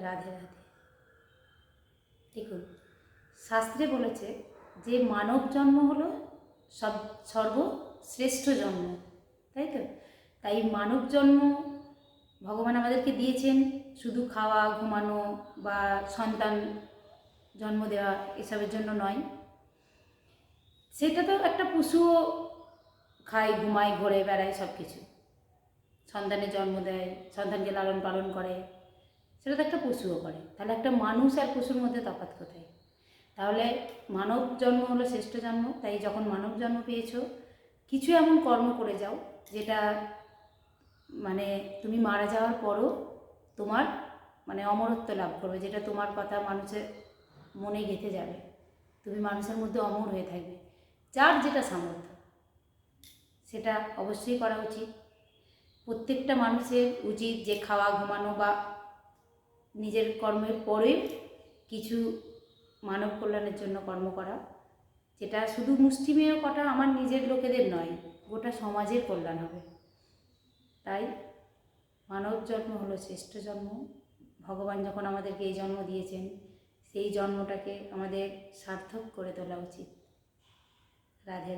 রাধে রাধে। দেখুন, শাস্ত্রে বলেছে যে মানব জন্ম হলো সর্বশ্রেষ্ঠ জন্ম, তাই তো? তাই মানব জন্ম ভগবান আমাদেরকে দিয়েছেন শুধু খাওয়া, ঘুমানো বা সন্তান জন্ম দেওয়া এসবের জন্য নয়। সেটা তো একটা পশুও খায়, ঘুমায়, ঘোরে বেড়ায়, সব কিছু সন্তানের জন্ম দেয়, সন্তানকে লালন পালন করে, সেটা তো একটা পশুও করে। তাহলে একটা মানুষ আর পশুর মধ্যে তফাৎ কোথায়? তাহলে মানব জন্ম হলো শ্রেষ্ঠ জন্ম। তাই যখন মানব জন্ম পেয়েছো, কিছু এমন কর্ম করে যাও যেটা মানে তুমি মারা যাওয়ার পরও তোমার মানে অমরত্ব লাভ করবে, যেটা তোমার কথা মানুষের মনে গেঁথে যাবে, তুমি মানুষের মধ্যে অমর হয়ে থাকবে। যার যেটা সামর্থ্য সেটা অবশ্যই করা উচিত। প্রত্যেকটা মানুষের উচিত যে খাওয়া, ঘুমানো বা নিজের কর্মের পরে কিছু মানব কল্যাণের জন্য কর্ম করা, যেটা শুধু মুষ্টিমেয় কটা আমার নিজের লোকেদের নয়, গোটা সমাজের কল্যাণ হবে। তাই মানব জন্ম হলো শ্রেষ্ঠ জন্ম। ভগবান যখন আমাদেরকে এই জন্ম দিয়েছেন, সেই জন্মটাকে আমাদের সার্থক করে তোলা উচিত। রাধে।